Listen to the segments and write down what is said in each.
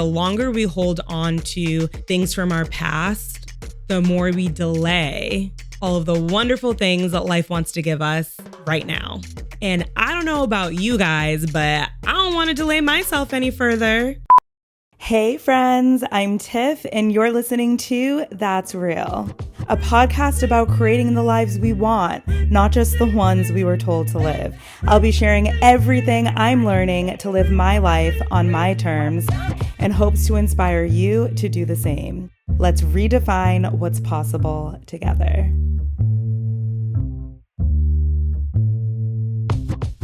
the longer we hold on to things from our past, the more we delay all of the wonderful things that life wants to give us right now. And I don't know about you guys, but I don't want to delay myself any further. Hey friends, I'm Tiff and you're listening to That's Real, a podcast about creating the lives we want, not just the ones we were told to live. I'll be sharing everything I'm learning to live my life on my terms and hopes to inspire you to do the same. Let's redefine what's possible together.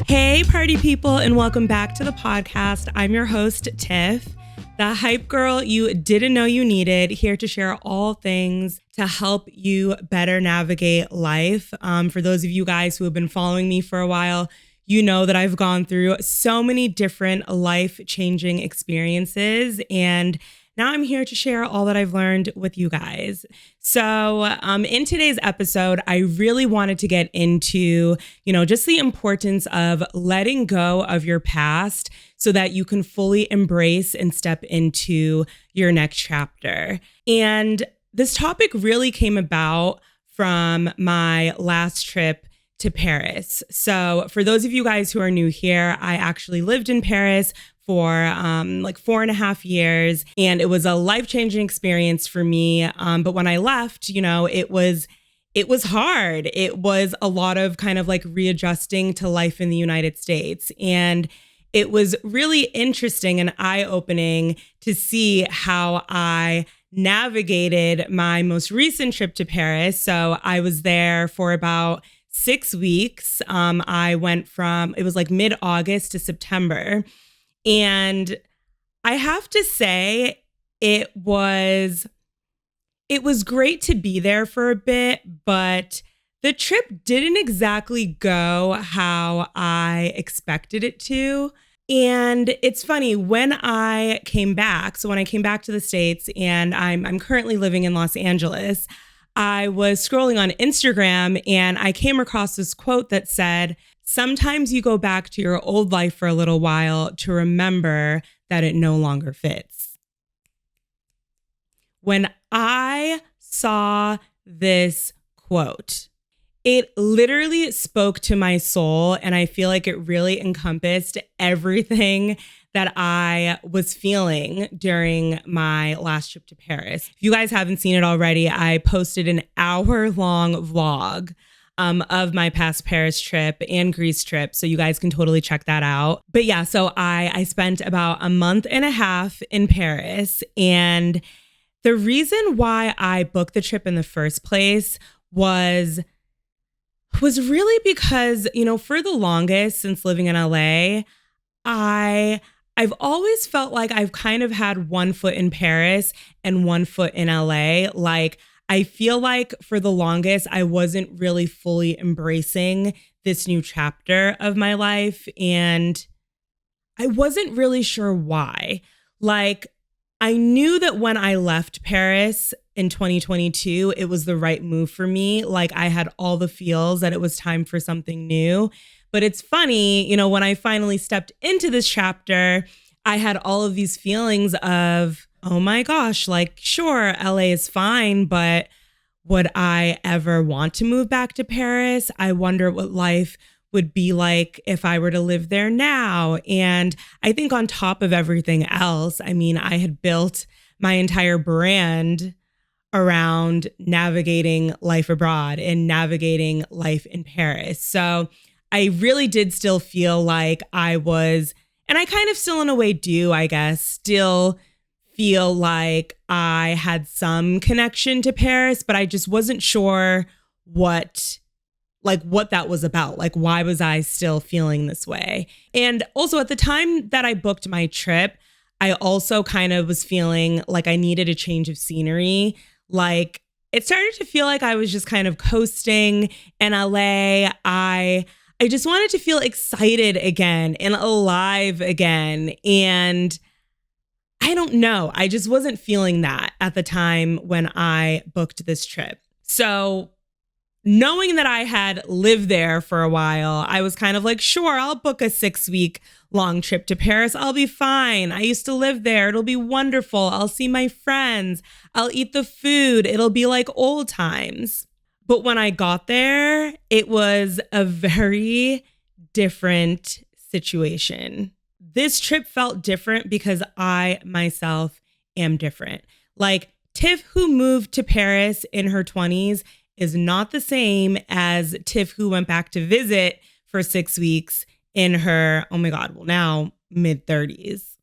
Hey party people, and welcome back to the podcast. I'm your host, Tiff, the hype girl you didn't know you needed, here to share all things to help you better navigate life. For those of you guys who have been following me for a while, you know that I've gone through so many different life-changing experiences, and now I'm here to share all that I've learned with you guys. So in today's episode, I really wanted to get into, just the importance of letting go of your past so that you can fully embrace and step into your next chapter. And this topic really came about from my last trip to Paris. So for those of you guys who are new here, I actually lived in Paris for like 4.5 years. And it was a life-changing experience for me. But when I left, it was hard. It was a lot of kind of like readjusting to life in the United States. And it was really interesting and eye-opening to see how I navigated my most recent trip to Paris. So I was there for about 6 weeks. I went it was like mid-August to September. And I have to say, it was great to be there for a bit, but the trip didn't exactly go how I expected it to. And it's funny, when I came back to the States, and I'm currently living in Los Angeles, I was scrolling on Instagram and I came across this quote that said, "Sometimes you go back to your old life for a little while to remember that it no longer fits." When I saw this quote, it literally spoke to my soul, and I feel like it really encompassed everything that I was feeling during my last trip to Paris. If you guys haven't seen it already, I posted an hour-long vlog of my past Paris trip and Greece trip. So you guys can totally check that out. But yeah, so I spent about a month and a half in Paris. And the reason why I booked the trip in the first place was really because, for the longest since living in LA, I've always felt like I've kind of had one foot in Paris and one foot in LA. Like, I feel like for the longest, I wasn't really fully embracing this new chapter of my life. And I wasn't really sure why. Like, I knew that when I left Paris in 2022, it was the right move for me. Like, I had all the feels that it was time for something new. But it's funny, when I finally stepped into this chapter, I had all of these feelings of, oh my gosh, like, sure, LA is fine, but would I ever want to move back to Paris? I wonder what life would be like if I were to live there now. And I think on top of everything else, I had built my entire brand around navigating life abroad and navigating life in Paris. So I really did still feel like I was, and I kind of still in a way do, I guess, still feel like I had some connection to Paris, but I just wasn't sure what that was about. Like, why was I still feeling this way? And also at the time that I booked my trip, I also kind of was feeling like I needed a change of scenery. Like, it started to feel like I was just kind of coasting in LA. I just wanted to feel excited again and alive again. And I don't know. I just wasn't feeling that at the time when I booked this trip. So knowing that I had lived there for a while, I was kind of like, sure, I'll book a 6-week long trip to Paris. I'll be fine. I used to live there. It'll be wonderful. I'll see my friends. I'll eat the food. It'll be like old times. But when I got there, it was a very different situation. This trip felt different because I myself am different. Like Tiff, who moved to Paris in her 20s, is not the same as Tiff, who went back to visit for 6 weeks in her, oh my God, well, now mid 30s.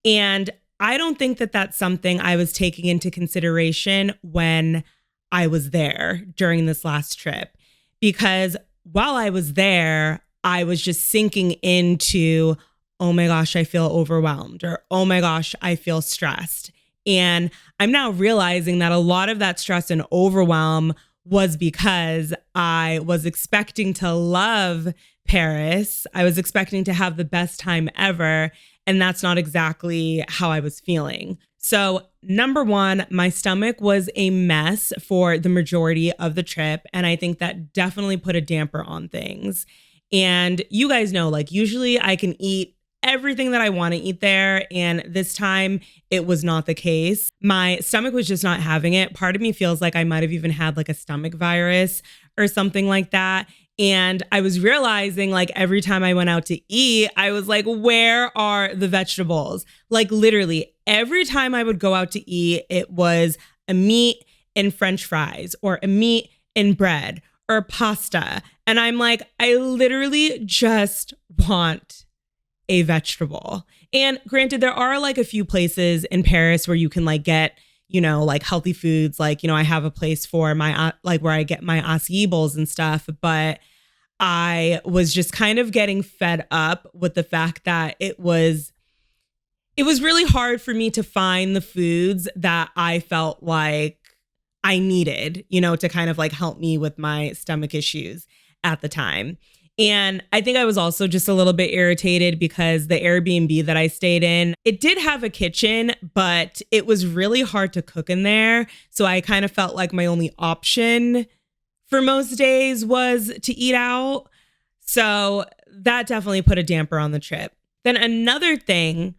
And I don't think that that's something I was taking into consideration when I was there during this last trip. Because while I was there, I was just sinking into, oh my gosh, I feel overwhelmed, or oh my gosh, I feel stressed. And I'm now realizing that a lot of that stress and overwhelm was because I was expecting to love Paris. I was expecting to have the best time ever. And that's not exactly how I was feeling. So, number one, my stomach was a mess for the majority of the trip. And I think that definitely put a damper on things. And you guys know, like, usually I can eat everything that I want to eat there. And this time it was not the case. My stomach was just not having it. Part of me feels like I might have even had like a stomach virus or something like that. And I was realizing, like, every time I went out to eat, I was like, where are the vegetables? Like, literally every time I would go out to eat, it was a meat and French fries, or a meat and bread, or pasta. And I'm like, I literally just want a vegetable. And granted, there are like a few places in Paris where you can like get, you know, like healthy foods. Like, you know, I have a place for my, like where I get my acai bowls and stuff. But I was just kind of getting fed up with the fact that it was really hard for me to find the foods that I felt like I needed, you know, to kind of like help me with my stomach issues at the time. And I think I was also just a little bit irritated because the Airbnb that I stayed in, it did have a kitchen, but it was really hard to cook in there. So I kind of felt like my only option for most days was to eat out. So that definitely put a damper on the trip. Then another thing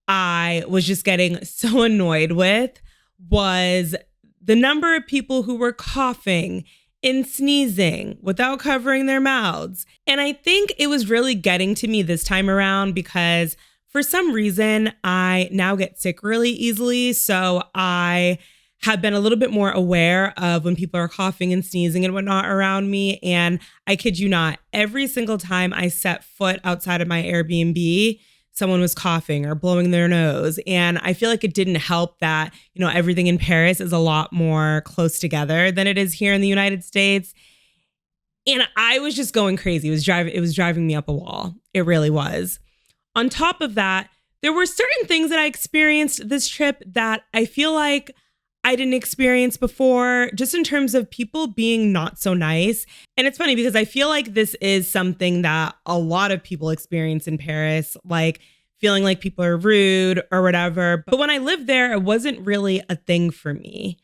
I was just getting so annoyed with was the number of people who were coughing and sneezing without covering their mouths. And I think it was really getting to me this time around because for some reason I now get sick really easily. So I have been a little bit more aware of when people are coughing and sneezing and whatnot around me. And I kid you not, every single time I set foot outside of my Airbnb, someone was coughing or blowing their nose. And I feel like it didn't help that, you know, everything in Paris is a lot more close together than it is here in the United States. And I was just going crazy. It was driving me up a wall. It really was. On top of that, there were certain things that I experienced this trip that I feel like I didn't experience before, just in terms of people being not so nice. And it's funny because I feel like this is something that a lot of people experience in Paris, like feeling like people are rude or whatever. But when I lived there, it wasn't really a thing for me.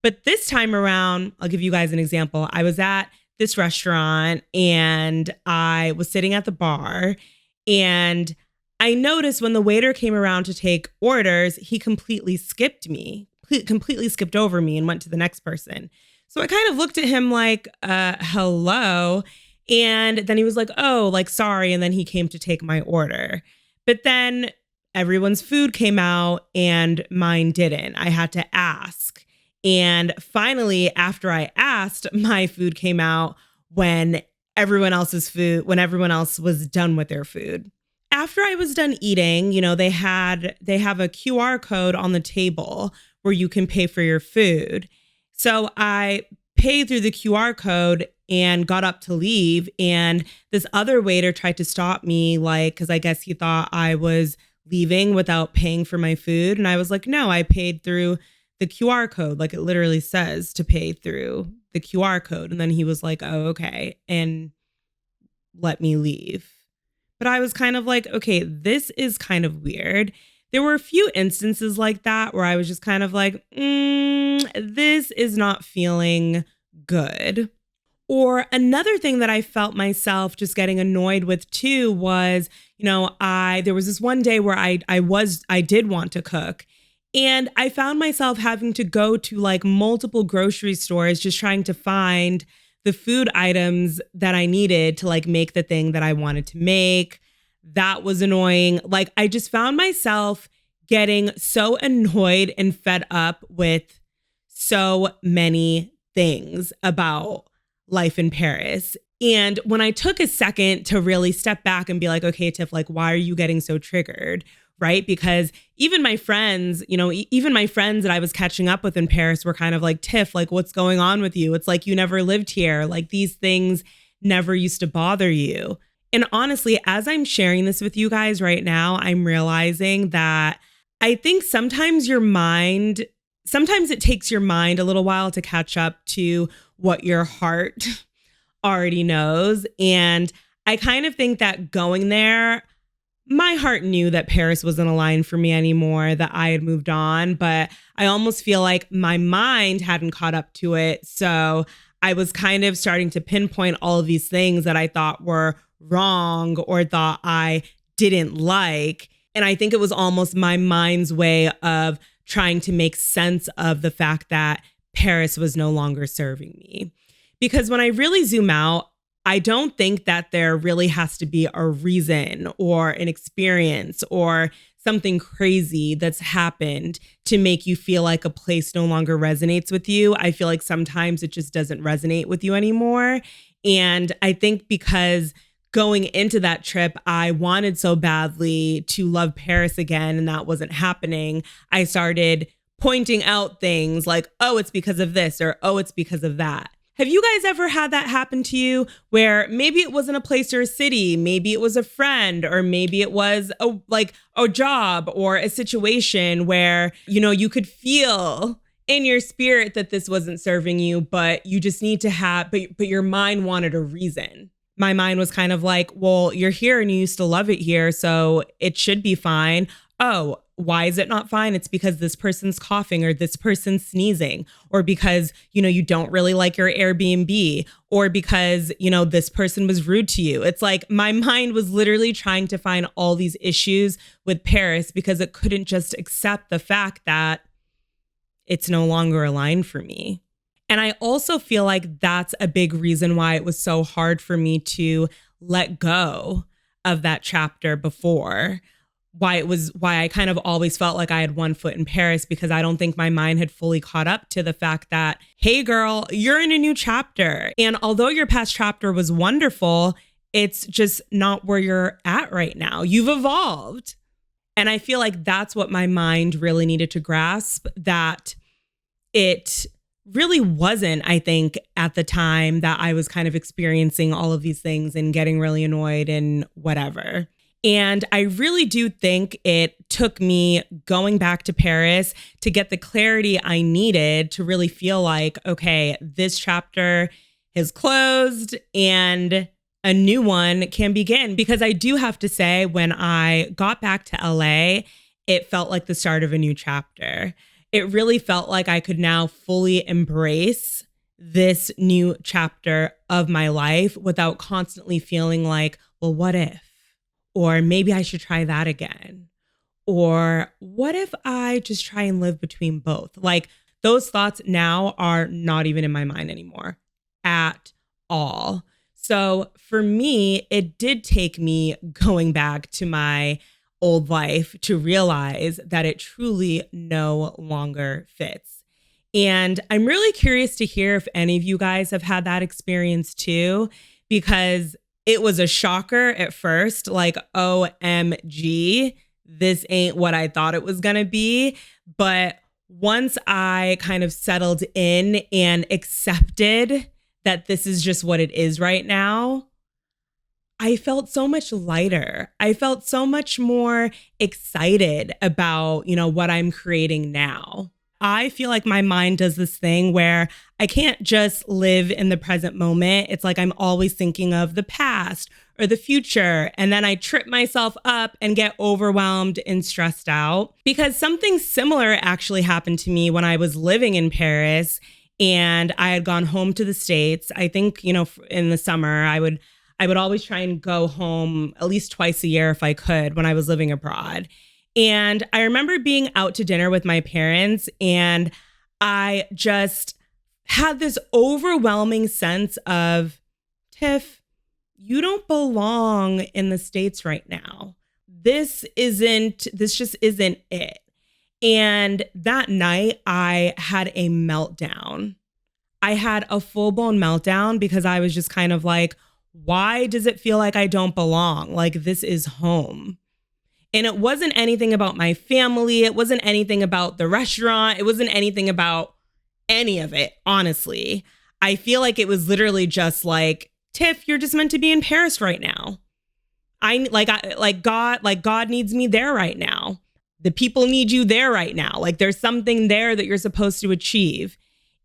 But this time around, I'll give you guys an example. I was at this restaurant and I was sitting at the bar, and I noticed when the waiter came around to take orders, he completely skipped over me and went to the next person. So I kind of looked at him like, hello. And then he was like, oh, like, sorry. And then he came to take my order. But then everyone's food came out and mine didn't. I had to ask. And finally, after I asked, my food came out when everyone else was done with their food. After I was done eating, you know, they have a QR code on the table where you can pay for your food. So I paid through the QR code and got up to leave. And this other waiter tried to stop me, like, because I guess he thought I was leaving without paying for my food. And I was like, no, I paid through the QR code. Like, it literally says to pay through the QR code. And then he was like, oh, okay, and let me leave. But I was kind of like, okay, this is kind of weird. There were a few instances like that where I was just kind of like, this is not feeling good. Or another thing that I felt myself just getting annoyed with too was, there was this one day where I did want to cook, and I found myself having to go to like multiple grocery stores just trying to find the food items that I needed to like make the thing that I wanted to make. That was annoying. Like I just found myself getting so annoyed and fed up with so many things about life in Paris. And when I took a second to really step back and be like, okay, Tiff, like, why are you getting so triggered? Right? Because even my friends, even my friends that I was catching up with in Paris were kind of like, Tiff, like, what's going on with you? It's like you never lived here. Like these things never used to bother you. And honestly, as I'm sharing this with you guys right now, I'm realizing that I think sometimes it takes your mind a little while to catch up to what your heart already knows. And I kind of think that going there, my heart knew that Paris wasn't aligned for me anymore, that I had moved on, but I almost feel like my mind hadn't caught up to it. So I was kind of starting to pinpoint all of these things that I thought were wrong or thought I didn't like. And I think it was almost my mind's way of trying to make sense of the fact that Paris was no longer serving me. Because when I really zoom out, I don't think that there really has to be a reason or an experience or something crazy that's happened to make you feel like a place no longer resonates with you. I feel like sometimes it just doesn't resonate with you anymore. And I think because going into that trip, I wanted so badly to love Paris again, and that wasn't happening. I started pointing out things like, oh, it's because of this, or oh, it's because of that. Have you guys ever had that happen to you where maybe it wasn't a place or a city, maybe it was a friend, or maybe it was a job or a situation where, you could feel in your spirit that this wasn't serving you, but you just need to but your mind wanted a reason. My mind was kind of like, well, you're here and you used to love it here, so it should be fine. Oh, why is it not fine? It's because this person's coughing or this person's sneezing, or because, you don't really like your Airbnb, or because, this person was rude to you. It's like my mind was literally trying to find all these issues with Paris because it couldn't just accept the fact that it's no longer aligned for me. And I also feel like that's a big reason why it was so hard for me to let go of that chapter before. Why I kind of always felt like I had one foot in Paris, because I don't think my mind had fully caught up to the fact that, hey girl, you're in a new chapter. And although your past chapter was wonderful, it's just not where you're at right now. You've evolved. And I feel like that's what my mind really needed to grasp, that it really wasn't, I think, at the time that I was kind of experiencing all of these things and getting really annoyed and whatever. And I really do think it took me going back to Paris to get the clarity I needed to really feel like, okay, this chapter is closed and a new one can begin. Because I do have to say, when I got back to LA, it felt like the start of a new chapter. It really felt like I could now fully embrace this new chapter of my life without constantly feeling like, well, what if? Or maybe I should try that again. Or what if I just try and live between both? Like, those thoughts now are not even in my mind anymore at all. So for me, it did take me going back to my old life to realize that it truly no longer fits. And I'm really curious to hear if any of you guys have had that experience too, because it was a shocker at first, like, OMG, this ain't what I thought it was gonna be. But once I kind of settled in and accepted that this is just what it is right now, I felt so much lighter. I felt so much more excited about, what I'm creating now. I feel like my mind does this thing where I can't just live in the present moment. It's like I'm always thinking of the past or the future. And then I trip myself up and get overwhelmed and stressed out, because something similar actually happened to me when I was living in Paris. and I had gone home to the States. I think, in the summer, I would always try and go home at least twice a year if I could when I was living abroad. And I remember being out to dinner with my parents, and I just had this overwhelming sense of, Tiff, you don't belong in the States right now. This just isn't it. And that night I had a meltdown. I had a full-blown meltdown because I was just kind of like, why does it feel like I don't belong? Like, this is home. And it wasn't anything about my family. It wasn't anything about the restaurant. It wasn't anything about any of it, honestly. I feel like it was literally just like, Tiff, you're just meant to be in Paris right now. God needs me there right now. The people need you there right now. Like, there's something there that you're supposed to achieve.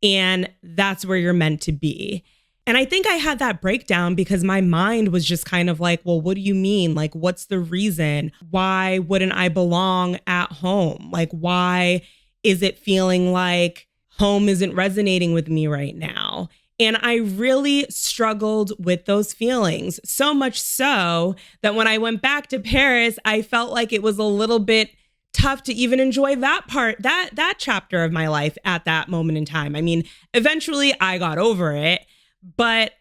And that's where you're meant to be. And I think I had that breakdown because my mind was just kind of like, well, what do you mean? Like, what's the reason? Why wouldn't I belong at home? Like, why is it feeling like home isn't resonating with me right now? And I really struggled with those feelings, so much so that when I went back to Paris, I felt like it was a little bit tough to even enjoy that part, that chapter of my life at that moment in time. I mean, eventually I got over it, but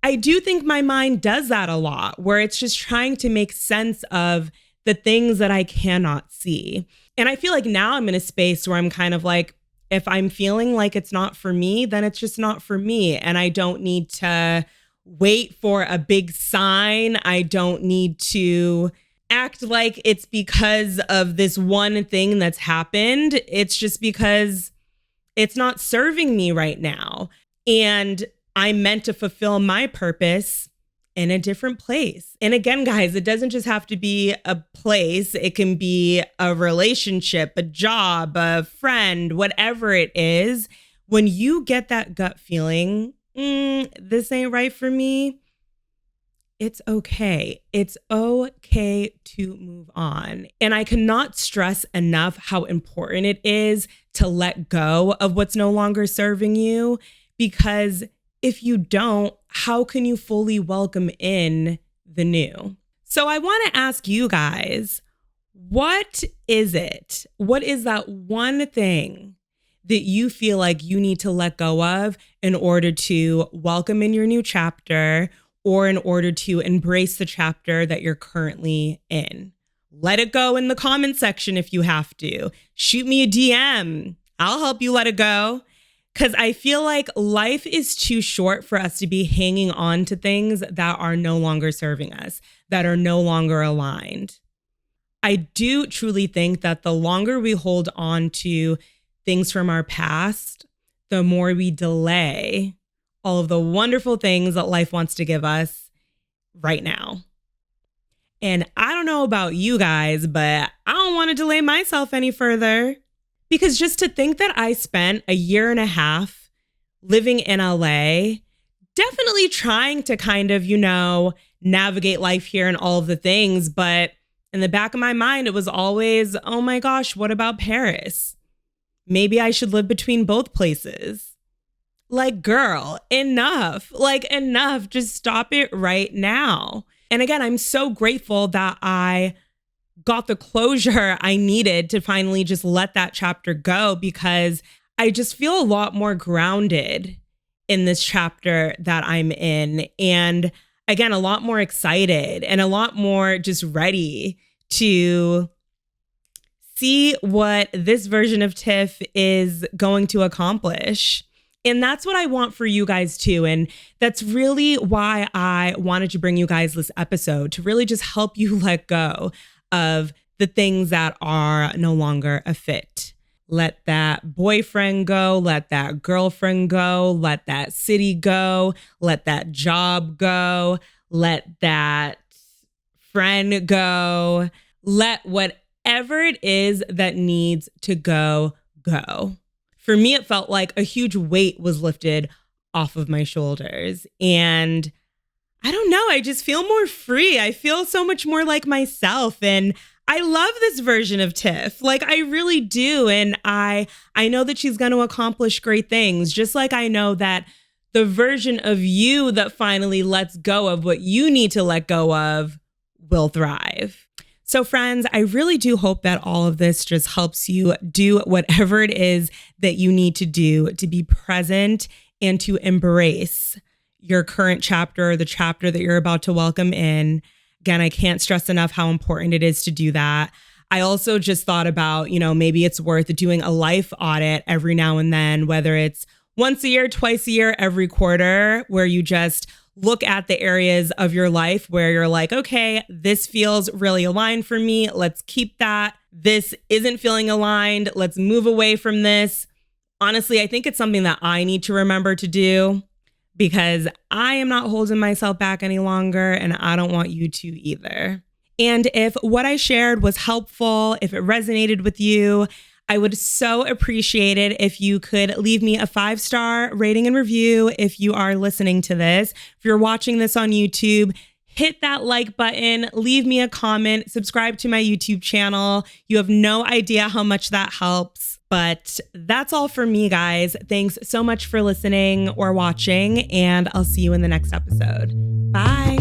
I do think my mind does that a lot, where it's just trying to make sense of the things that I cannot see. And I feel like now I'm in a space where I'm kind of like, if I'm feeling like it's not for me, then it's just not for me. And I don't need to wait for a big sign. I don't need to act like it's because of this one thing that's happened. It's just because it's not serving me right now. And I'm meant to fulfill my purpose in a different place. And again, guys, it doesn't just have to be a place. It can be a relationship, a job, a friend, whatever it is. When you get that gut feeling, this ain't right for me, it's okay. It's okay to move on. And I cannot stress enough how important it is to let go of what's no longer serving you, because if you don't, how can you fully welcome in the new? So I want to ask you guys, what is it? What is that one thing that you feel like you need to let go of in order to welcome in your new chapter, or in order to embrace the chapter that you're currently in? Let it go in the comment section if you have to. Shoot me a DM. I'll help you let it go. Because I feel like life is too short for us to be hanging on to things that are no longer serving us, that are no longer aligned. I do truly think that the longer we hold on to things from our past, the more we delay all of the wonderful things that life wants to give us right now. And I don't know about you guys, but I don't want to delay myself any further. Because just to think that I spent a year and a half living in LA, definitely trying to kind of, navigate life here and all of the things. But in the back of my mind, it was always, oh my gosh, what about Paris? Maybe I should live between both places. Like, girl, enough. Just stop it right now. And again, I'm so grateful that I got the closure I needed to finally just let that chapter go, because I just feel a lot more grounded in this chapter that I'm in. And again, a lot more excited and a lot more just ready to see what this version of Tiff is going to accomplish. And that's what I want for you guys too. And that's really why I wanted to bring you guys this episode, to really just help you let go of the things that are no longer a fit. Let that boyfriend go, let that girlfriend go, let that city go, let that job go, let that friend go, let whatever it is that needs to go, go. For me, it felt like a huge weight was lifted off of my shoulders. And I don't know, I just feel more free. I feel so much more like myself. And I love this version of Tiff. Like, I really do. And I know that she's going to accomplish great things, just like I know that the version of you that finally lets go of what you need to let go of will thrive. So friends, I really do hope that all of this just helps you do whatever it is that you need to do to be present and to embrace your current chapter, the chapter that you're about to welcome in. Again, I can't stress enough how important it is to do that. I also just thought about, maybe it's worth doing a life audit every now and then, whether it's once a year, twice a year, every quarter, where you just look at the areas of your life where you're like, okay, this feels really aligned for me. Let's keep that. This isn't feeling aligned. Let's move away from this. Honestly, I think it's something that I need to remember to do, because I am not holding myself back any longer, and I don't want you to either. And if what I shared was helpful, if it resonated with you, I would so appreciate it if you could leave me a 5-star rating and review if you are listening to this. If you're watching this on YouTube, hit that like button, leave me a comment, subscribe to my YouTube channel. You have no idea how much that helps. But that's all for me, guys. Thanks so much for listening or watching, and I'll see you in the next episode. Bye.